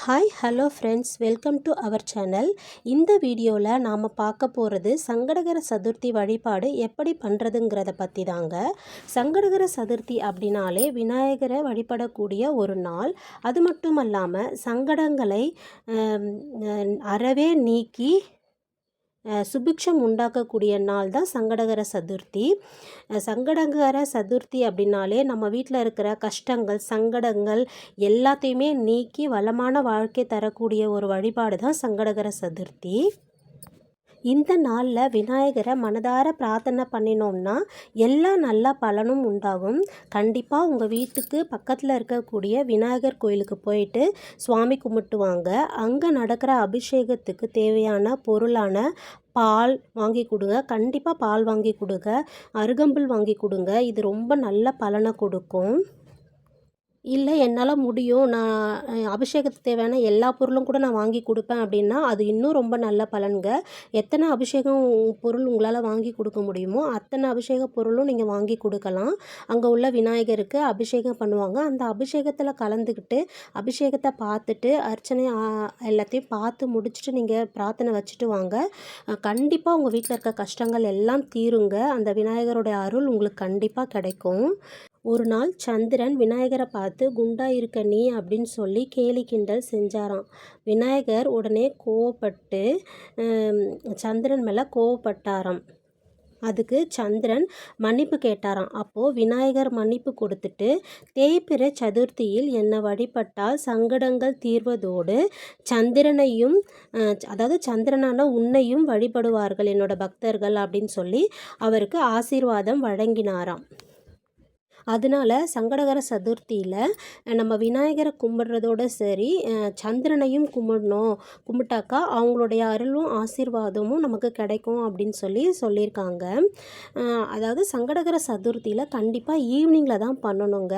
Hi hello friends, welcome to our channel. இந்த வீடியோவில் நாம் பார்க்க போகிறது சங்கடகர சதுர்த்தி வழிபாடு எப்படி பண்ணுறதுங்கிறத பற்றி தாங்க. சங்கடகர சதுர்த்தி அப்படின்னாலே விநாயகரை வழிபடக்கூடிய ஒரு நாள். அது மட்டும் இல்லாமல் சங்கடங்களை அறவே நீக்கி சுபிக்ஷம் உண்டாக்கக்கூடிய நாள் தான் சங்கடகர சதுர்த்தி. சங்கடகர சதுர்த்தி அப்படின்னாலே நம்ம வீட்டில் இருக்கிற கஷ்டங்கள், சங்கடங்கள் எல்லாத்தையுமே நீக்கி வளமான வாழ்க்கை தரக்கூடிய ஒரு வழிபாடு தான் சங்கடகர சதுர்த்தி. இந்த நாளில் விநாயகரை மனதார பிரார்த்தனை பண்ணினோம்னா எல்லா நல்ல பலனும் உண்டாகும். கண்டிப்பாக உங்கள் வீட்டுக்கு பக்கத்தில் இருக்கக்கூடிய விநாயகர் கோயிலுக்கு போயிட்டு சுவாமி கும்பிட்டு வாங்க. அங்கே நடக்கிற அபிஷேகத்துக்கு தேவையான பொருளான பால் வாங்கி கொடுங்க. கண்டிப்பாக பால் வாங்கி கொடுங்க, அருகம்புல் வாங்கி கொடுங்க. இது ரொம்ப நல்ல பலனை கொடுக்கும். இல்லை என்னால் முடியும், நான் அபிஷேகத்துக்கு தேவையான எல்லா பொருளும் கூட நான் வாங்கி கொடுப்பேன் அப்படின்னா அது இன்னும் ரொம்ப நல்ல பலன்க. எத்தனை அபிஷேகம் பொருள் உங்களால் வாங்கி கொடுக்க முடியுமோ அத்தனை அபிஷேக பொருளும் நீங்கள் வாங்கி கொடுக்கலாம். அங்கே உள்ள விநாயகருக்கு அபிஷேகம் பண்ணுவாங்க. அந்த அபிஷேகத்தில் கலந்துக்கிட்டு அபிஷேகத்தை பார்த்துட்டு அர்ச்சனை எல்லாத்தையும் பார்த்து முடிச்சுட்டு நீங்கள் பிரார்த்தனை வச்சுட்டு வாங்க. கண்டிப்பாக உங்கள் வீட்டில் இருக்க கஷ்டங்கள் எல்லாம் தீருங்க. அந்த விநாயகருடைய அருள் உங்களுக்கு கண்டிப்பாக கிடைக்கும். ஒரு நாள் சந்திரன் விநாயகரை பார்த்து குண்டா இருக்க நீ அப்படின்னு சொல்லி கேலி கிண்டல் செஞ்சாராம். விநாயகர் உடனே கோவப்பட்டு சந்திரன் மேலே கோவப்பட்டாராம். அதுக்கு சந்திரன் மன்னிப்பு கேட்டாராம். அப்போது விநாயகர் மன்னிப்பு கொடுத்துட்டு, தேய்பிறை சதுர்த்தியில் என்னை வழிபட்டால் சங்கடங்கள் தீர்வதோடு சந்திரனையும் அதாவது சந்திரனான உன்னையும் வழிபடுவார்கள் என்னோட பக்தர்கள் அப்படின்னு சொல்லி அவருக்கு ஆசீர்வாதம் வழங்கினாராம். அதனால் சங்கடகர சதுர்த்தியில் நம்ம விநாயகரை கும்பிட்றதோடு சரி, சந்திரனையும் கும்பிட்டாக்கா அவங்களுடைய அருளும் ஆசீர்வாதமும் நமக்கு கிடைக்கும் அப்படின்னு சொல்லியிருக்காங்க. அதாவது சங்கடகர சதுர்த்தியில் கண்டிப்பாக ஈவினிங்கில் தான் பண்ணணுங்க.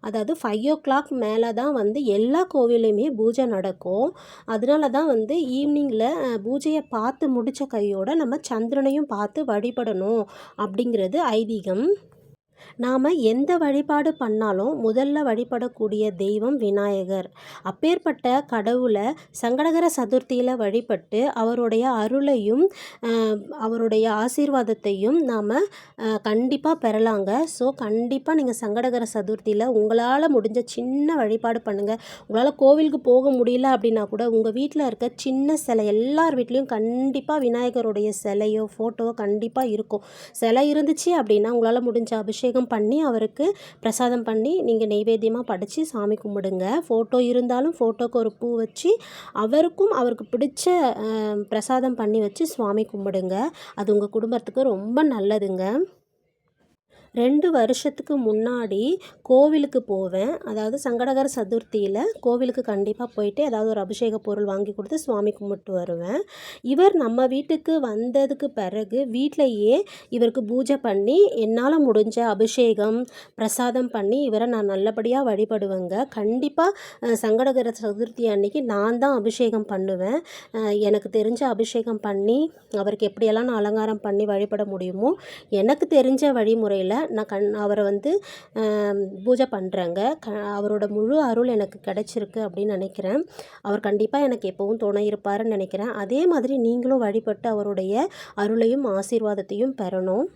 அதாவது 5 o'clock மேலே தான் எல்லா கோவிலையுமே பூஜை நடக்கும். அதனால தான் ஈவினிங்கில் பூஜையை பார்த்து முடித்த கையோடு நம்ம சந்திரனையும் பார்த்து வழிபடணும் அப்படிங்கிறது ஐதீகம். நாம் எந்த வழிபாடு பண்ணாலும் முதல்ல வழிபடக்கூடிய தெய்வம் விநாயகர். அப்பேற்பட்ட கடவுளை சங்கடகர சதுர்த்தியில் வழிபட்டு அவருடைய அருளையும் அவருடைய ஆசீர்வாதத்தையும் நாம் கண்டிப்பாக பெறலாங்க. ஸோ கண்டிப்பாக நீங்கள் சங்கடகர சதுர்த்தியில் உங்களால் முடிஞ்ச சின்ன வழிபாடு பண்ணுங்கள். உங்களால் கோவிலுக்கு போக முடியல அப்படின்னா கூட உங்கள் வீட்டில் இருக்க சின்ன சிலை, எல்லார் வீட்லேயும் கண்டிப்பாக விநாயகருடைய சிலையோ ஃபோட்டோவோ கண்டிப்பாக இருக்கும். சிலை இருந்துச்சு அப்படின்னா உங்களால் முடிஞ்ச அபிஷேகம் பண்ணி அவருக்கு பிரசாதம் பண்ணி நீங்கள் நெய்வேத்தியமாக படைச்சி சாமி கும்பிடுங்க. ஃபோட்டோ இருந்தாலும் ஃபோட்டோக்கு ஒரு பூ வச்சு அவருக்கு பிடிச்ச பிரசாதம் பண்ணி வச்சு சுவாமி கும்பிடுங்க. அது உங்கள் குடும்பத்துக்கு ரொம்ப நல்லதுங்க. 2 வருஷத்துக்கு முன்னாடி கோவிலுக்கு போவேன். அதாவது சங்கடகர சதுர்த்தியில் கோவிலுக்கு கண்டிப்பாக போயிட்டு ஏதாவது ஒரு அபிஷேக பொருள் வாங்கி கொடுத்து சுவாமி கும்பிட்டு வருவேன். இவர் நம்ம வீட்டுக்கு வந்ததுக்கு பிறகு வீட்டிலையே இவருக்கு பூஜை பண்ணி என்னால் முடிஞ்ச அபிஷேகம் பிரசாதம் பண்ணி இவரை நான் நல்லபடியாக வழிபடுவேங்க. கண்டிப்பாக சங்கடகர சதுர்த்தி அன்னைக்கு நான் தான் அபிஷேகம் பண்ணுவேன். எனக்கு தெரிஞ்ச அபிஷேகம் பண்ணி அவருக்கு எப்படியெல்லாம் நான் அலங்காரம் பண்ணி வழிபட முடியுமோ எனக்கு தெரிஞ்ச வழிமுறையில் நான் அவரை பூஜை பண்ணுறேங்க. அவரோட முழு அருள் எனக்கு கிடைச்சிருக்கு அப்படின்னு நினைக்கிறேன். அவர் கண்டிப்பாக எனக்கு எப்பவும் துணை இருப்பாருன்னு நினைக்கிறேன். அதே மாதிரி நீங்களும் வழிபட்டு அவருடைய அருளையும் ஆசீர்வாதத்தையும் பெறணும்.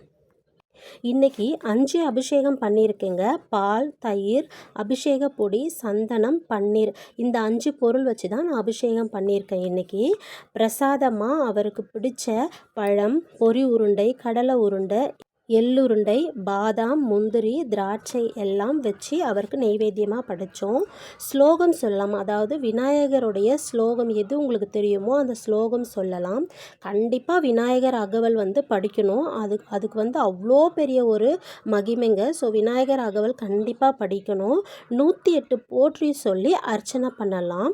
இன்றைக்கி 5 அபிஷேகம் பண்ணியிருக்கேங்க. பால், தயிர், அபிஷேக பொடி, சந்தனம், பன்னீர், இந்த 5 பொருள் வச்சு தான் நான் அபிஷேகம் பண்ணியிருக்கேன். இன்றைக்கி பிரசாதமாக அவருக்கு பிடிச்ச பழம், பொரி உருண்டை, கடலை உருண்டை, எள்ளுருண்டை, பாதாம், முந்திரி, திராட்சை எல்லாம் வச்சு அவருக்கு நெய்வேத்தியமாக படைத்தோம். ஸ்லோகம் சொல்லலாம். அதாவது விநாயகருடைய ஸ்லோகம் எது உங்களுக்கு தெரியுமோ அந்த ஸ்லோகம் சொல்லலாம். கண்டிப்பாக விநாயகர் அகவல் படிக்கணும். அதுக்கு அவ்வளோ பெரிய ஒரு மகிமைங்க. ஸோ விநாயகர் அகவல் கண்டிப்பாக படிக்கணும். 108 போற்றி சொல்லி அர்ச்சனை பண்ணலாம்.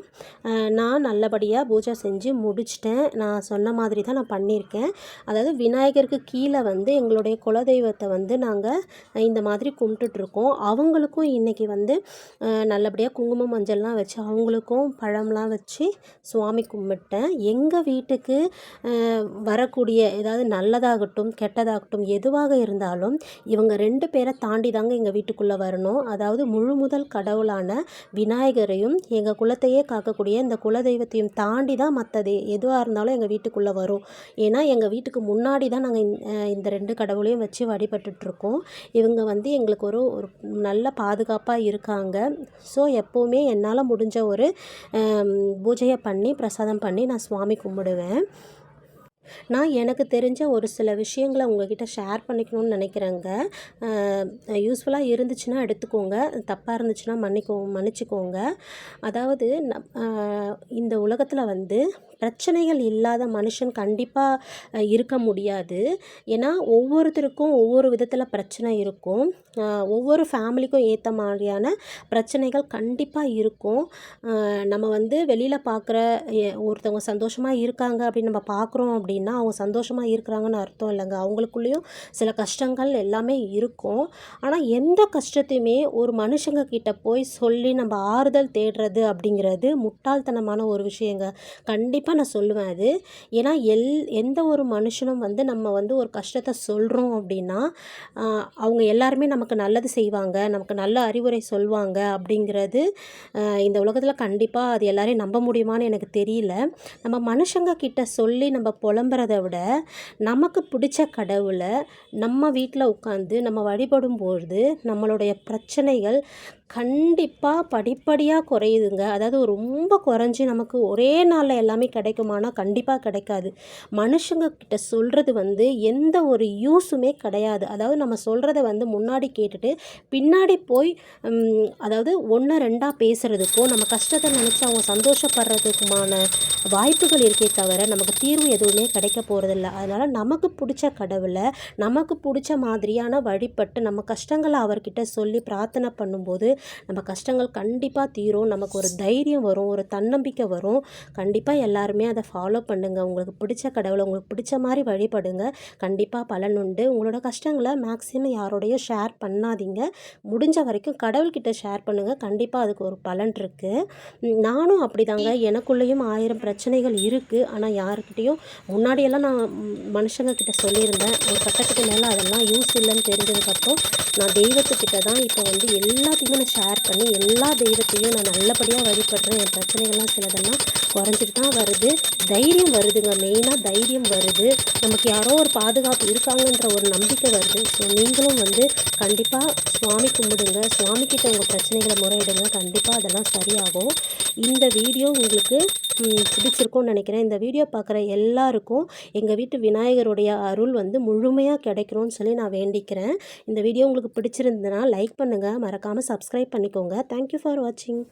நான் நல்லபடியாக பூஜை செஞ்சு முடிச்சிட்டேன். நான் சொன்ன மாதிரி தான் நான் பண்ணியிருக்கேன். அதாவது விநாயகருக்கு கீழே எங்களுடைய குல குலதெய்வத்தை வந்து நாங்கள் இந்த மாதிரி கும்பிட்டுட்ருக்கோம். அவங்களுக்கும் இன்றைக்கி வந்து நல்லபடியாக குங்குமம் மஞ்சள்லாம் வச்சு அவங்களுக்கும் பழம்லாம் வச்சு சுவாமி கும்பிட்டேன். எங்கள் வீட்டுக்கு வரக்கூடிய ஏதாவது நல்லதாகட்டும் கெட்டதாகட்டும் எதுவாக இருந்தாலும் இவங்க 2 பேரை தாண்டி தாங்க எங்கள் வீட்டுக்குள்ளே வரணும். அதாவது முழு முதல் கடவுளான விநாயகரையும் எங்கள் குலத்தையே காக்கக்கூடிய இந்த குலதெய்வத்தையும் தாண்டி தான் மற்றது எதுவாக இருந்தாலும் எங்கள் வீட்டுக்குள்ளே வரும். ஏன்னா எங்கள் வீட்டுக்கு முன்னாடி தான் நாங்கள் இந்த 2 கடவுளையும் வச்சு வழிபட்டுட்ருக்கோம். இவங்க வந்து எங்களுக்கு ஒரு ஒரு நல்ல பாதுகாப்பாக இருக்காங்க. ஸோ எப்போவுமே என்னால் முடிஞ்ச ஒரு பூஜையை பண்ணி பிரசாதம் பண்ணி நான் சுவாமி கும்பிடுவேன். நான் எனக்கு தெரிஞ்ச ஒரு சில விஷயங்களை உங்ககிட்ட ஷேர் பண்ணிக்கணும்னு நினைக்கிறேங்க. யூஸ்ஃபுல்லாக இருந்துச்சுன்னா எடுத்துக்கோங்க, தப்பாக இருந்துச்சுன்னா மன்னிச்சுக்கோங்க. அதாவது இந்த உலகத்தில் வந்து பிரச்சனைகள் இல்லாத மனுஷன் கண்டிப்பாக இருக்க முடியாது. ஏன்னா ஒவ்வொருத்தருக்கும் ஒவ்வொரு விதத்தில் பிரச்சனை இருக்கும். ஒவ்வொரு ஃபேமிலிக்கும் ஏற்ற மாதிரியான பிரச்சனைகள் கண்டிப்பாக இருக்கும். நம்ம வந்து வெளியில் பார்க்குற ஒருத்தவங்க சந்தோஷமாக இருக்காங்க அப்படின்னு நம்ம பார்க்குறோம் அப்படின்னா அவங்க சந்தோஷமாக இருக்கிறாங்கன்னு அர்த்தம் இல்லைங்க. அவங்களுக்குள்ளேயும் சில கஷ்டங்கள் எல்லாமே இருக்கும். ஆனால் எந்த கஷ்டத்தையுமே ஒரு மனுஷங்க கிட்ட போய் சொல்லி நம்ம ஆறுதல் தேடுறது அப்படிங்கிறது முட்டாள்தனமான ஒரு விஷயங்க. கண்டிப்பாக நான் சொல்லுவேன் அது. ஏன்னா எந்த ஒரு மனுஷனும் வந்து நம்ம வந்து ஒரு கஷ்டத்தை சொல்கிறோம் அப்படின்னா அவங்க எல்லாருமே நமக்கு நல்லது செய்வாங்க, நமக்கு நல்ல அறிவுரை சொல்வாங்க அப்படிங்கிறது இந்த உலகத்தில் கண்டிப்பாக அது எல்லாரையும் நம்ப முடியுமான்னு எனக்கு தெரியல. நம்ம மனுஷங்க கிட்ட சொல்லி நம்ம புலம்புறத விட நமக்கு பிடிச்ச கடவுளை நம்ம வீட்டில் உட்காந்து நம்ம வழிபடும்பொழுது நம்மளுடைய பிரச்சனைகள் கண்டிப்பாக படிப்படியாக குறையுதுங்க. அதாவது ரொம்ப குறைஞ்சி நமக்கு ஒரே நாளில் எல்லாமே கிடைக்குமானா கண்டிப்பாக கிடைக்காது. மனுஷங்க கிட்ட சொல்கிறது வந்து எந்த ஒரு யூஸுமே கிடையாது. அதாவது நம்ம சொல்கிறத வந்து முன்னாடி கேட்டுட்டு பின்னாடி போய் அதாவது 1 2 பேசுகிறதுக்கும் நம்ம கஷ்டத்தை நினச்சி அவங்க சந்தோஷப்படுறதுக்குமான வாய்ப்புகள் இருக்கே தவிர நமக்கு தீர்வு எதுவுமே கிடைக்க போகிறதில்ல. அதனால் நமக்கு பிடிச்ச கடவுளை நமக்கு பிடிச்ச மாதிரியான வழிபட்டு நம்ம கஷ்டங்களை அவர்கிட்ட சொல்லி பிரார்த்தனை பண்ணும்போது நம்ம கஷ்டங்கள் கண்டிப்பாக தீரும். நமக்கு ஒரு தைரியம் வரும், ஒரு தன்னம்பிக்கை வரும். கண்டிப்பாக எல்லாருமே அதை ஃபாலோ பண்ணுங்கள். உங்களுக்கு பிடிச்ச கடவுளை உங்களுக்கு பிடிச்ச மாதிரி வழிபடுங்க. கண்டிப்பாக பலன் உண்டு. உங்களோட கஷ்டங்களை மேக்ஸிமம் யாரோடையும் ஷேர் பண்ணாதீங்க. முடிஞ்ச வரைக்கும் கடவுள்கிட்ட ஷேர் பண்ணுங்கள். கண்டிப்பாக அதுக்கு ஒரு பலன் இருக்குது. நானும் அப்படிதாங்க. எனக்குள்ளேயும் 1000 பிரச்சனைகள் இருக்குது. ஆனால் யாருக்கிட்டேயும் முன்னாடியெல்லாம் நான் மனுஷங்க கிட்ட சொல்லியிருந்தேன். ஒரு கட்டத்துக்கு மேலே அதெல்லாம் யூஸ் இல்லைன்னு தெரிஞ்சதுக்கப்புறம் நான் தெய்வத்துக்கிட்ட தான் இப்போ வந்து எல்லாத்தையுமே நான் ஷேர் பண்ணி எல்லா தெய்வத்தையும் நான் நல்லபடியாக வழிபடுறேன். என் பிரச்சனைகள்லாம் சிலதெல்லாம் குறைஞ்சிட்டு தான் வருது. தைரியம் வருதுங்க. மெயினாக தைரியம் வருது. நமக்கு யாரோ ஒரு பாதுகாப்பு இருக்காங்கன்ற ஒரு நம்பிக்கை வருது. ஸோ நீங்களும் வந்து கண்டிப்பாக சுவாமி கும்பிடுங்க. சுவாமிக்கிட்ட உங்கள் பிரச்சனைகளை முறையிடுங்க. கண்டிப்பாக அதெல்லாம் சரியாகும். இந்த வீடியோ உங்களுக்கு பிடிச்சிருக்கும்னு நினைக்கிறேன். இந்த வீடியோ பார்க்குற எல்லாருக்கும் எங்கள் வீட்டு விநாயகருடைய அருள் வந்து முழுமையாக கிடைக்கணும்னு சொல்லி நான் வேண்டிக்கிறேன். இந்த வீடியோ உங்களுக்கு பிடிச்சிருந்ததுன்னா லைக் பண்ணுங்கள், மறக்காமல் சப்ஸ்கிரைப் பண்ணிக்கோங்க. தேங்க்யூ ஃபார் வாட்சிங்.